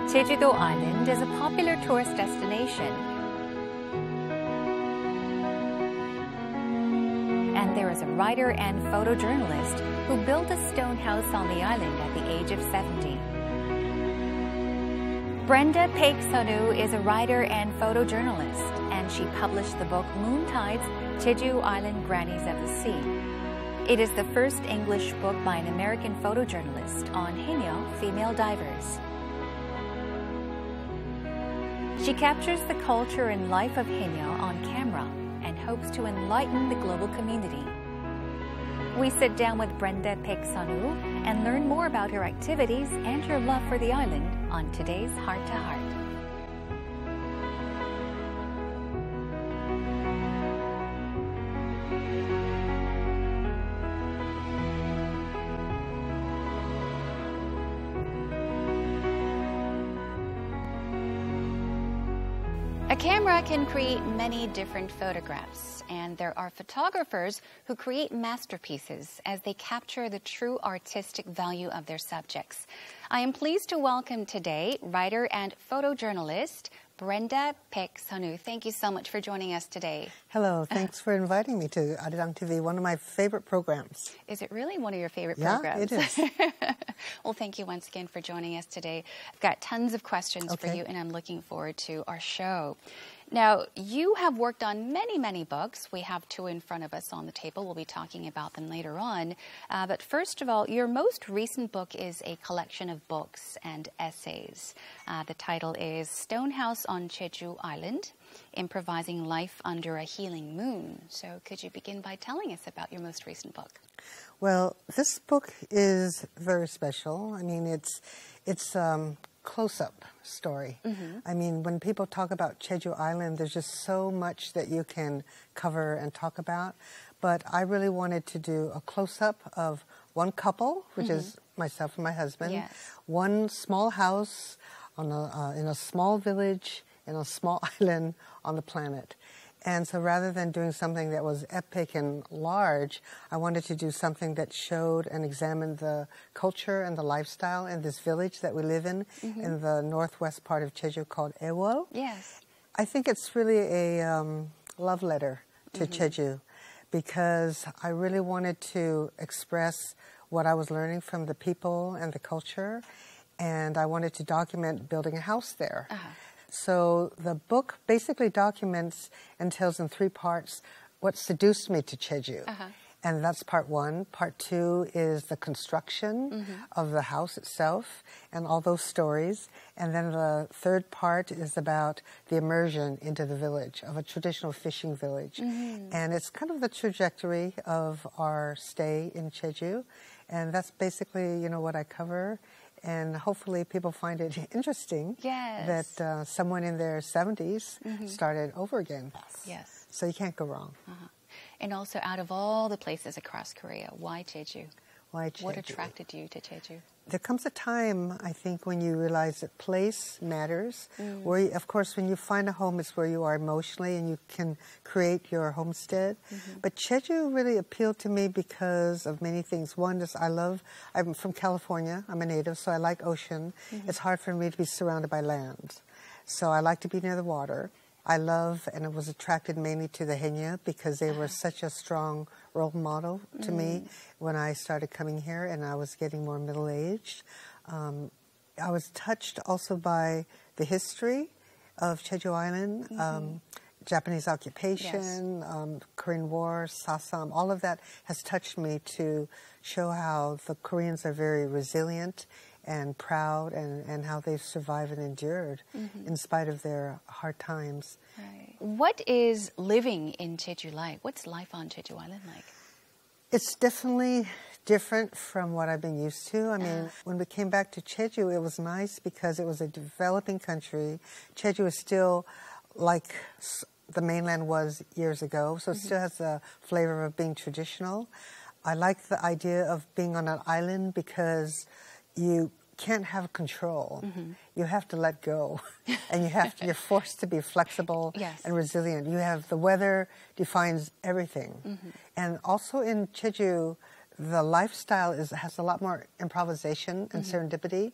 Jejudo Island is a popular tourist destination, and there is a writer and photojournalist who built a stone house on the island at the age of 70. Brenda Paik Sunoo is a writer and photojournalist, and she published the book Moon Tides, Jeju Island Grannies of the Sea. It is the first English book by an American photojournalist on Haenyeo female divers. She captures the culture and life of Haenyeo on camera and hopes to enlighten the global community. We sit down with Brenda Paik Sunoo and learn more about her activities and her love for the island on today's Heart to Heart. A camera can create many different photographs, and there are photographers who create masterpieces as they capture the true artistic value of their subjects. I am pleased to welcome today writer and photojournalist Brenda Paik Sunoo. Thank you so much for joining us today. Hello, thanks for inviting me to Arirang TV, one of my favorite programs. Is it really one of your favorite Yeah, programs? it is. Well, thank you once again for joining us today. I've got tons of questions for you, and I'm looking forward to our show. Now, you have worked on many, many books. We have two in front of us on the table. We'll be talking about them later on. But first of all, your most recent book is a collection of books and essays. The title is Stonehouse on Jeju Island, Improvising Life Under a Healing Moon. So could you begin by telling us about your most recent book? Well, this book is very special. I mean, it's close-up story. I mean, when people talk about Jeju Island, there's just so much that you can cover and talk about. But I really wanted to do a close-up of one couple, which is myself and my husband, one small house on in a small village in a small island on the planet. And so rather than doing something that was epic and large, I wanted to do something that showed and examined the culture and the lifestyle in this village that we live in the northwest part of Jeju called Haenyeo. Yes. I think it's really a love letter to Jeju, because I really wanted to express what I was learning from the people and the culture, and I wanted to document building a house there. So the book basically documents and tells in three parts what seduced me to Jeju. And that's part one. Part two is the construction of the house itself and all those stories. And then the third part is about the immersion into the village, of a traditional fishing village. And it's kind of the trajectory of our stay in Jeju. And that's basically, you know, what I cover. And hopefully people find it interesting that someone in their 70s started over again. Yes. So you can't go wrong. And also, out of all the places across Korea, why Jeju? Why Jeju? What attracted you to Jeju? There comes a time, I think, when you realize that place matters. Where, of course, when you find a home, it's where you are emotionally and you can create your homestead. But Jeju really appealed to me because of many things. One is I'm from California. I'm a native, so I like ocean. It's hard for me to be surrounded by land. So I like to be near the water. I love, and I was attracted mainly to the Haenyeo because they were such a strong role model to me when I started coming here and I was getting more middle-aged. I was touched also by the history of Jeju Island, Japanese occupation, Korean War, Sasam, all of that has touched me to show how the Koreans are very resilient and proud, and how they've survived and endured in spite of their hard times. Right. What is living in Jeju like? What's life on Jeju Island like? It's definitely different from what I've been used to. I mean, when we came back to Jeju, it was nice because it was a developing country. Jeju is still like the mainland was years ago, so it still has the flavor of being traditional. I like the idea of being on an island because you can't have control. You have to let go. And you're forced to be flexible and resilient. You have the weather defines everything. And also in Jeju, the lifestyle has a lot more improvisation and serendipity.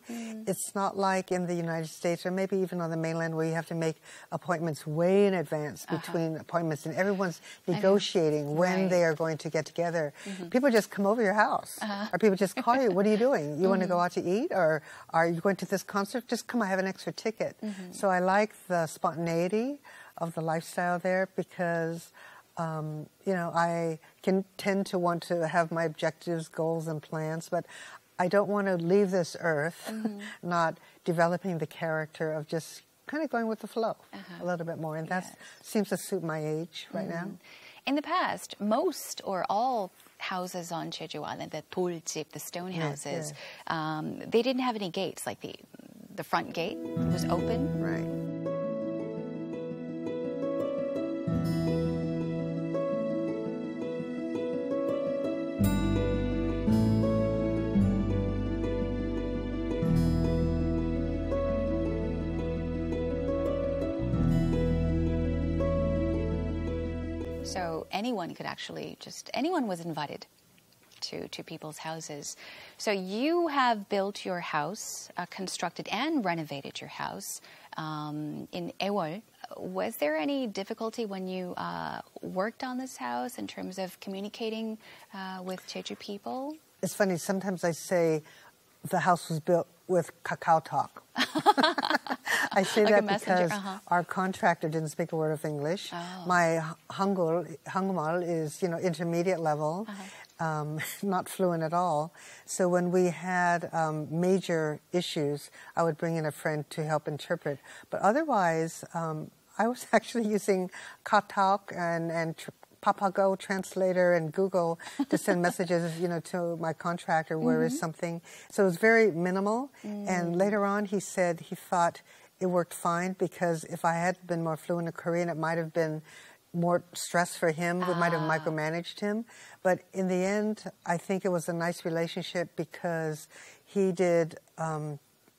It's not like in the United States or maybe even on the mainland where you have to make appointments way in advance between appointments and everyone's negotiating when they are going to get together. People just come over your house or people just call you, what are you doing? You want to go out to eat or are you going to this concert? Just come, I have an extra ticket. So I like the spontaneity of the lifestyle there because I can tend to want to have my objectives, goals, and plans, but I don't want to leave this earth not developing the character of just kind of going with the flow a little bit more. And that seems to suit my age right now. In the past, most or all houses on Jeju Island, the 돌집, the stone houses, they didn't have any gates. Like the front gate was open. Right. So anyone could actually anyone was invited to people's houses. So you have built your house, constructed and renovated your house in Ewol. Was there any difficulty when you worked on this house in terms of communicating with Jeju people? It's funny, sometimes I say the house was built with Kakao Talk. I say like that because our contractor didn't speak a word of English. My Hangul is, intermediate level, not fluent at all. So when we had major issues, I would bring in a friend to help interpret. But otherwise, I was actually using Katalk and Papago translator and Google to send messages, to my contractor where is something. So it was very minimal. And later on, he said he thought it worked fine because if I had been more fluent in Korean, it might have been more stress for him. We might have micromanaged him. But in the end, I think it was a nice relationship because he did...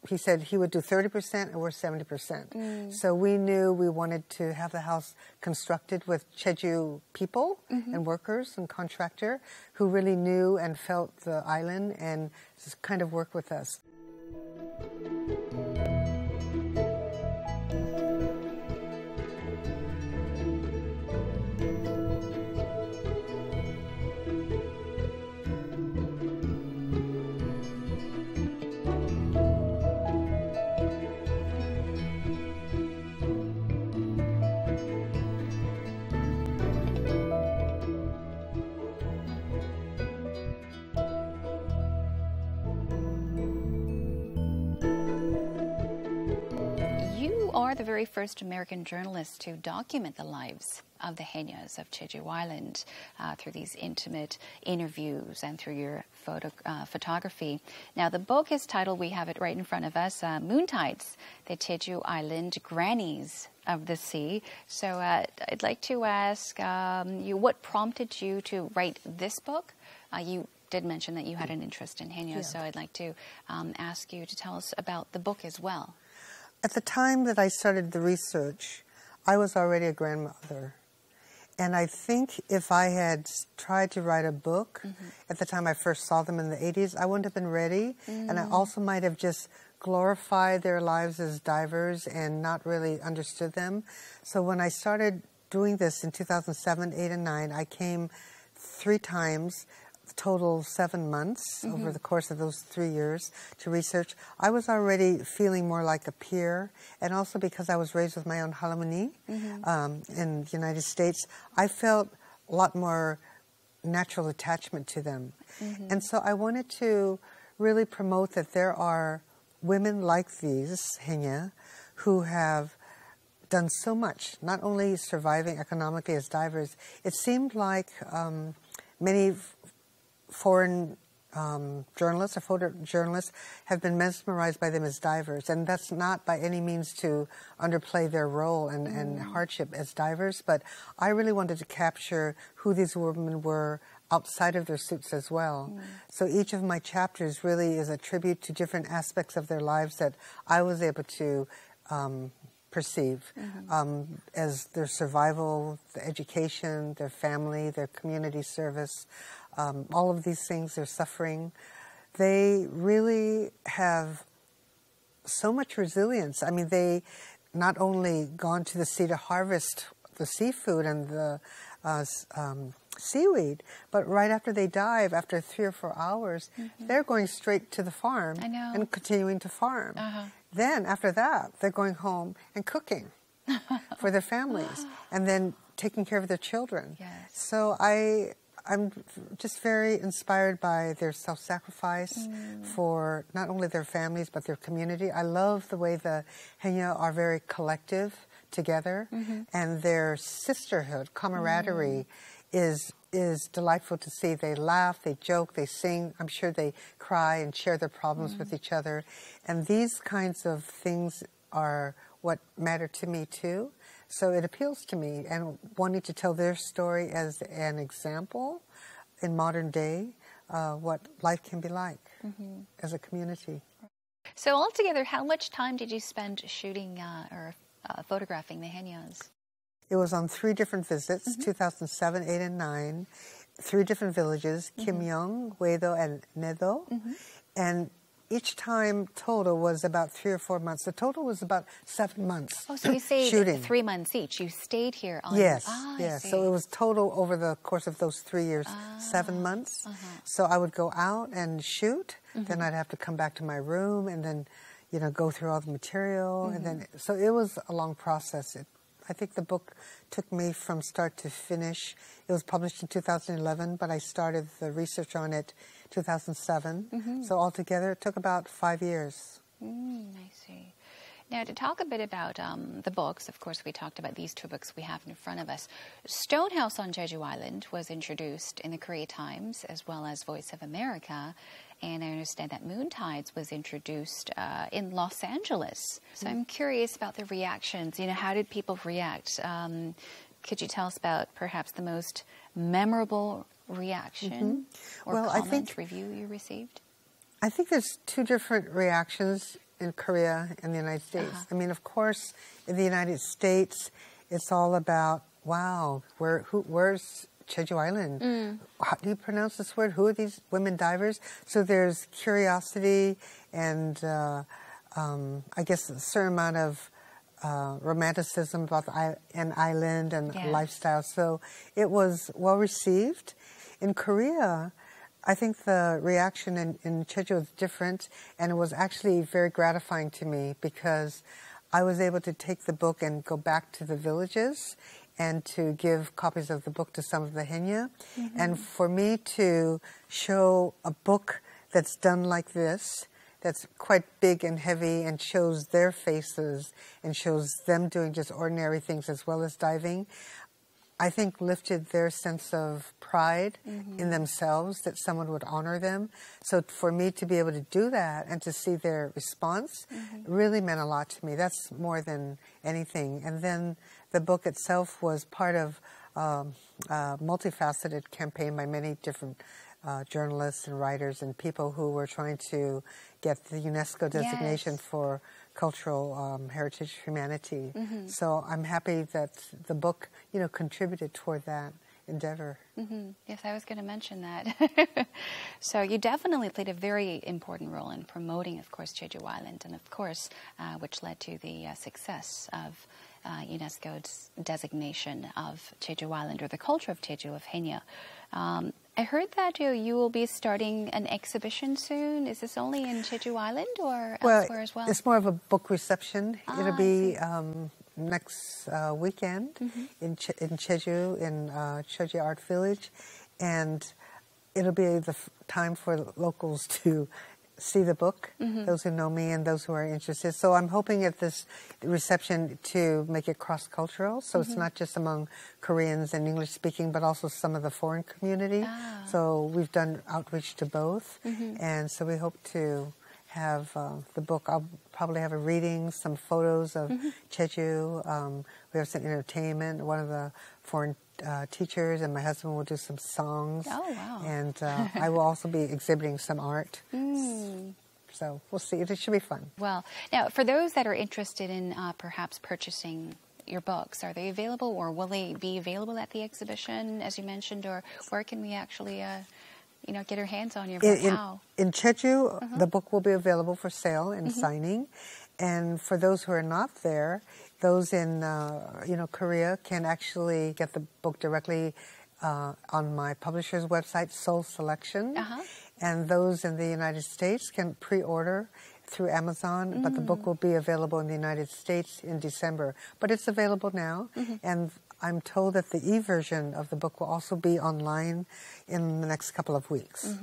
he said he would do 30% and we're 70%. So we knew we wanted to have the house constructed with Jeju people and workers and contractor who really knew and felt the island and just kind of work with us. Are the very first American journalists to document the lives of the Haenyeos of Jeju Island through these intimate interviews and through your photography. Now, the book is titled, we have it right in front of us, Moontides, the Jeju Island Grannies of the Sea. So I'd like to ask you, what prompted you to write this book? You did mention that you had an interest in Haenyeo, so I'd like to ask you to tell us about the book as well. At the time that I started the research, I was already a grandmother. And I think if I had tried to write a book at the time I first saw them in the 80s, I wouldn't have been ready. And I also might have just glorified their lives as divers and not really understood them. So when I started doing this in 2007, 8, and 9, I came 3 times, total 7 months over the course of those 3 years to research. I was already feeling more like a peer, and also because I was raised with my own Halamani in the United States, I felt a lot more natural attachment to them. And so I wanted to really promote that there are women like these, Haenyeo, who have done so much, not only surviving economically as divers. It seemed like many foreign journalists or photojournalists have been mesmerized by them as divers, and that's not by any means to underplay their role and hardship as divers, but I really wanted to capture who these women were outside of their suits as well. So each of my chapters really is a tribute to different aspects of their lives that I was able to perceive as their survival, their education, their family, their community service, all of these things, their suffering. They really have so much resilience. I mean, they not only gone to the sea to harvest the seafood and the seaweed, but right after they dive, after 3 or 4 hours, they're going straight to the farm and continuing to farm. Then, after that, they're going home and cooking for their families and then taking care of their children. Yes. So I'm just very inspired by their self-sacrifice for not only their families, but their community. I love the way the Haenyeo are very collective together, and their sisterhood, camaraderie, is delightful to see. They laugh, they joke, they sing. I'm sure they cry and share their problems with each other. And these kinds of things are what matter to me too. So it appeals to me, and wanting to tell their story as an example in modern day, what life can be like as a community. So altogether, how much time did you spend shooting or photographing the Haenyeos? It was on 3 different visits, 2007, 8, and 9, 3 different villages, Kimyeong, Wedo, and Nedo. And each time total was about 3 or 4 months. The total was about 7 months. Oh, so you stayed shooting. 3 months each. You stayed here on... Yes, I yes. see. So it was total over the course of those 3 years, 7 months. So I would go out and shoot. Then I'd have to come back to my room and then, you know, go through all the material. And then, so it was a long process. I think the book took me from start to finish. It was published in 2011, but I started the research on it 2007. So altogether, it took about 5 years. I see. Now, to talk a bit about the books, of course, we talked about these 2 books we have in front of us. Stone House on Jeju Island was introduced in the Korea Times as well as Voice of America. And I understand that Moon Tides was introduced in Los Angeles. So I'm curious about the reactions. You know, how did people react? Could you tell us about perhaps the most memorable reaction or comment, review you received? I think there's 2 different reactions in Korea and the United States. I mean, of course, in the United States, it's all about, wow, where's Jeju Island? How do you pronounce this word? Who are these women divers? So there's curiosity and I guess a certain amount of romanticism about an island and lifestyle. So it was well received. In Korea, I think the reaction in Jeju was different, and it was actually very gratifying to me because I was able to take the book and go back to the villages and to give copies of the book to some of the Haenyeo. And for me to show a book that's done like this, that's quite big and heavy and shows their faces and shows them doing just ordinary things as well as diving, I think lifted their sense of pride in themselves, that someone would honor them. So for me to be able to do that and to see their response really meant a lot to me. That's more than anything. And then the book itself was part of a multifaceted campaign by many different journalists and writers and people who were trying to get the UNESCO designation for cultural heritage humanity. So I'm happy that the book, you know, contributed toward that endeavor. Yes, I was going to mention that. So you definitely played a very important role in promoting, of course, Jeju Island, and of course, which led to the success of UNESCO's designation of Jeju Island, or the culture of Jeju, of Haenyeo. I heard that you will be starting an exhibition soon. Is this only in Jeju Island or elsewhere as well? It's more of a book reception. It'll be next weekend in Jeju, in Choji Art Village. And it'll be the time for locals to see the book, those who know me and those who are interested. So I'm hoping at this reception to make it cross-cultural, so it's not just among Koreans and English-speaking, but also some of the foreign community. So we've done outreach to both, and so we hope to have the book. I'll probably have a reading, some photos of Jeju. We have some entertainment. One of the foreign teachers and my husband will do some songs. Oh, wow. And I will also be exhibiting some art. So we'll see. It should be fun. Well, now, for those that are interested in perhaps purchasing your books? Are they available, or will they be available at the exhibition, as you mentioned, or where can we actually, get our hands on your book? How? In Jeju, the book will be available for sale and signing. And for those who are not there, those in Korea can actually get the book directly on my publisher's website, Soul Selection. And those in the United States can pre-order through Amazon, but the book will be available in the United States in December. But it's available now, and I'm told that the e-version of the book will also be online in the next couple of weeks.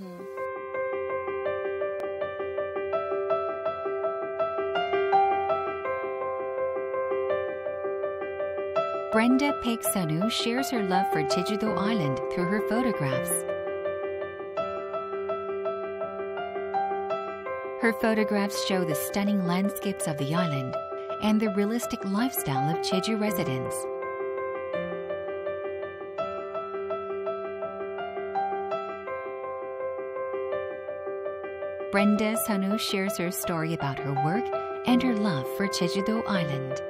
Brenda Paik Sunoo shares her love for Jejudo Island through her photographs. Her photographs show the stunning landscapes of the island and the realistic lifestyle of Jeju residents. Brenda Sunoo shares her story about her work and her love for Jejudo Island.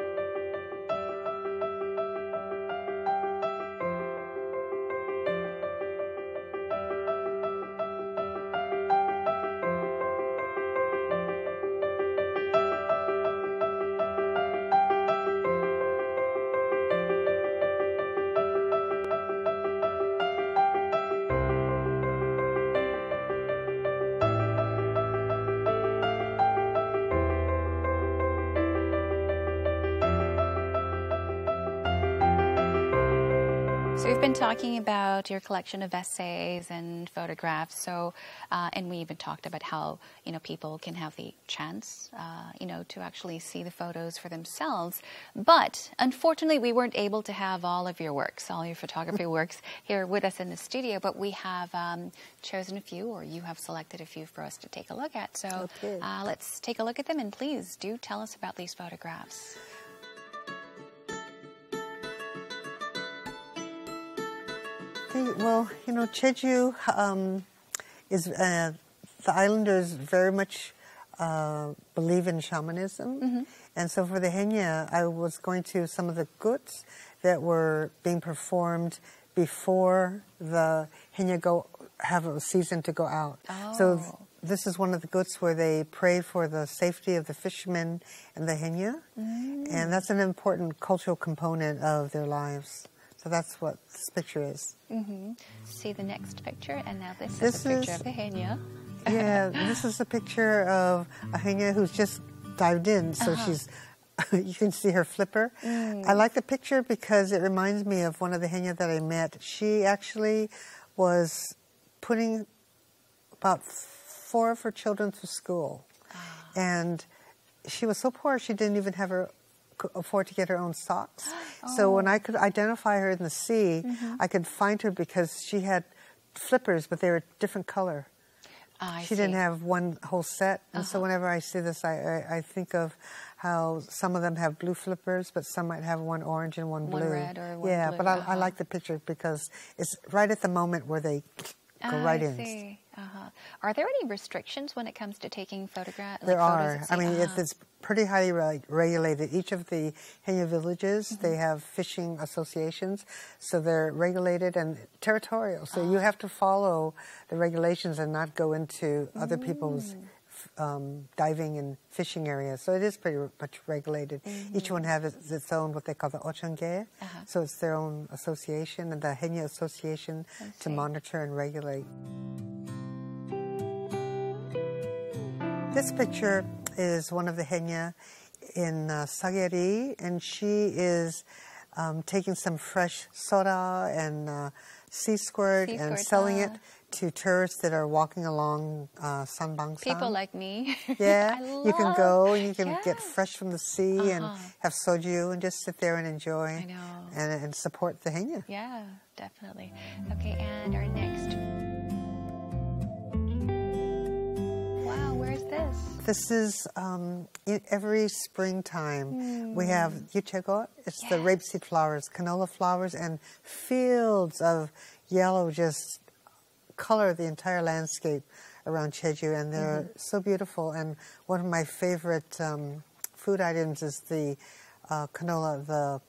So we've been talking about your collection of essays and photographs. So, and we even talked about how people can have the chance, to actually see the photos for themselves. But unfortunately, we weren't able to have all of your works, all your photography works, here with us in the studio. But we have chosen a few, or you have selected a few for us to take a look at. So let's take a look at them, and please do tell us about these photographs. Well, Jeju is the islanders very much believe in shamanism, and so for the Haenyeo, I was going to some of the guts that were being performed before the Haenyeo have a season to go out. So this is one of the guts where they pray for the safety of the fishermen and the Haenyeo, and that's an important cultural component of their lives. So that's what this picture is. See the next picture, and now this is a picture of the Haenyeo. Yeah, this is a picture of a Haenyeo who's just dived in, so she's, you can see her flipper. I like the picture because it reminds me of one of the Haenyeo that I met. She actually was putting about 4 of her children through school, and she was so poor she didn't even afford to get her own socks. So when I could identify her in the sea, I could find her because she had flippers, but they were a different color. She didn't have one whole set. And so whenever I see this, I think of how some of them have blue flippers, but some might have one orange and one blue. One red or one blue. But I like the picture because it's right at the moment where they go right in. I see. Are there any restrictions when it comes to taking photographs? There are. I mean, it's pretty highly regulated. Each of the Haenyeo villages, they have fishing associations, so they're regulated and territorial. So you have to follow the regulations and not go into other people's diving and fishing areas. So it is pretty much regulated. Each one has its own, what they call the ochonge. So it's their own association, and the Haenyeo Association to monitor and regulate. This picture is one of the Haenyeo in Sageri, and she is taking some fresh soda and sea squirt and selling it to tourists that are walking along Sanbangsan. People like me. Yeah, you can go and you can get fresh from the sea and have soju and just sit there and enjoy and support the Haenyeo. Yeah, definitely. Okay, and our next. Wow, where's this? This is every springtime. We have yuchego. It's the rapeseed flowers, canola flowers, and fields of yellow just color the entire landscape around Jeju, and they're so beautiful. And one of my favorite food items is the canola, the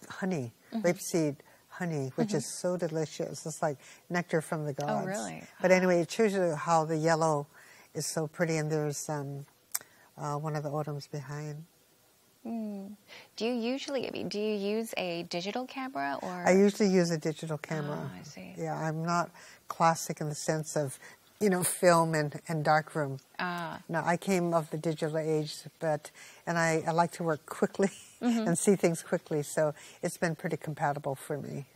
honey, rapeseed honey, which is so delicious. It's like nectar from the gods. Oh, really? But anyway, it shows you how the yellow is so pretty, and there's one of the autumns behind. Do you use a digital camera or? I usually use a digital camera. Oh, I see. Yeah, I'm not classic in the sense of, film and darkroom. No, I came of the digital age, and I like to work quickly and see things quickly, so it's been pretty compatible for me.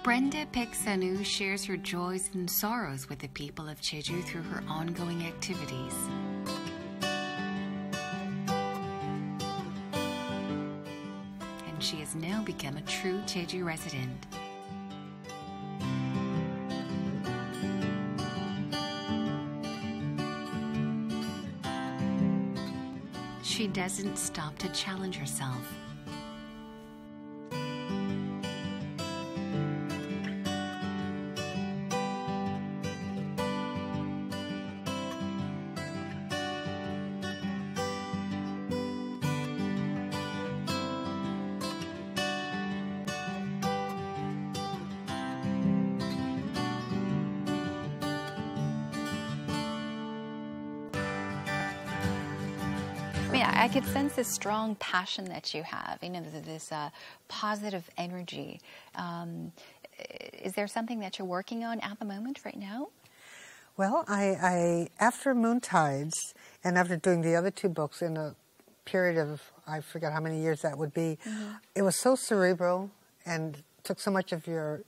Brenda Paik Sunoo shares her joys and sorrows with the people of Jeju through her ongoing activities. And she has now become a true Jeju resident. She doesn't stop to challenge herself. I could sense this strong passion that you have, this positive energy. Is there something that you're working on at the moment right now? Well, I after Moon Tides and after doing the other two books in a period of, I forget how many years that would be, it was so cerebral and took so much of your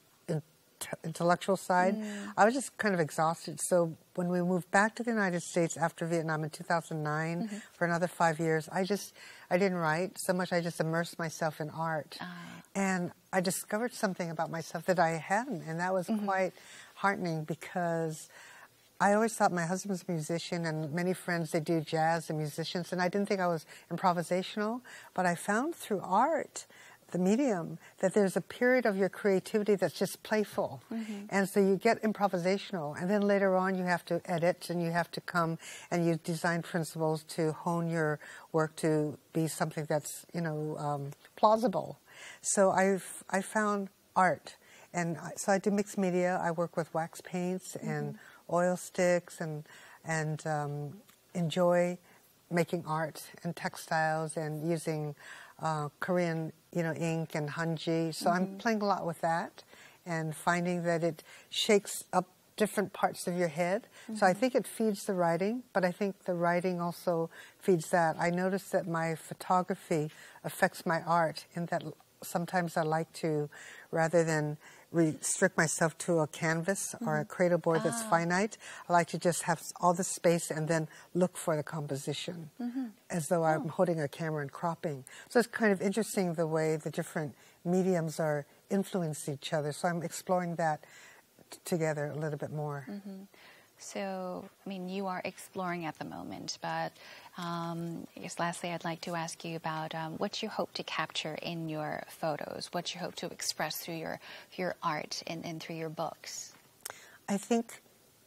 intellectual side. I was just kind of exhausted. So when we moved back to the United States after Vietnam in 2009 for another 5 years, I didn't write so much. I just immersed myself in art. And I discovered something about myself that I hadn't. And that was quite heartening because I always thought my husband's a musician and many friends, they do jazz and musicians. And I didn't think I was improvisational. But I found through art, the medium, that there's a period of your creativity that's just playful. And so you get improvisational, and then later on you have to edit and you have to come and use design principles to hone your work to be something that's, plausible. So I found art. And so I do mixed media. I work with wax paints and oil sticks and enjoy making art and textiles and using Korean, ink and hanji. So I'm playing a lot with that and finding that it shakes up different parts of your head. So I think it feeds the writing, but I think the writing also feeds that. I notice that my photography affects my art in that sometimes I like to, rather than restrict myself to a canvas or a cradle board that's finite, I like to just have all the space and then look for the composition as though I'm holding a camera and cropping. So it's kind of interesting the way the different mediums are influencing each other. So I'm exploring that together a little bit more. So, you are exploring at the moment, but I guess lastly I'd like to ask you about what you hope to capture in your photos, what you hope to express through your art and through your books. I think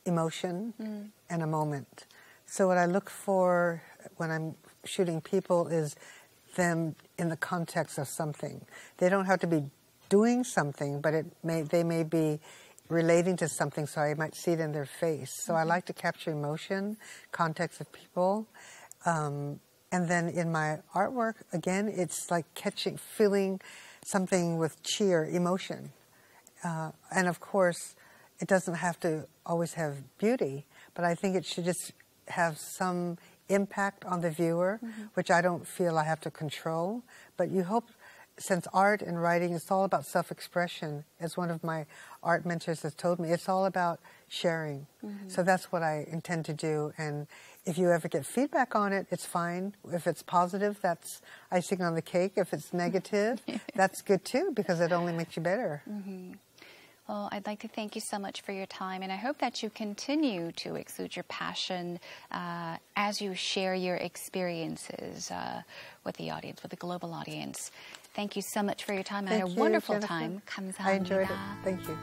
emotion and a moment. So what I look for when I'm shooting people is them in the context of something. They don't have to be doing something, but they may be relating to something, so I might see it in their face. So I like to capture emotion, context of people. And then in my artwork, again, it's like feeling something with cheer, emotion. And of course, it doesn't have to always have beauty, but I think it should just have some impact on the viewer, which I don't feel I have to control. But you hope, since art and writing is all about self-expression, as one of my art mentors has told me, it's all about sharing. So that's what I intend to do. And if you ever get feedback on it, it's fine. If it's positive, that's icing on the cake. If it's negative, that's good too, because it only makes you better. Well, I'd like to thank you so much for your time, and I hope that you continue to exude your passion as you share your experiences with the audience, with the global audience. Thank you so much for your time. I had a wonderful time. 감사합니다. I enjoyed it. Thank you.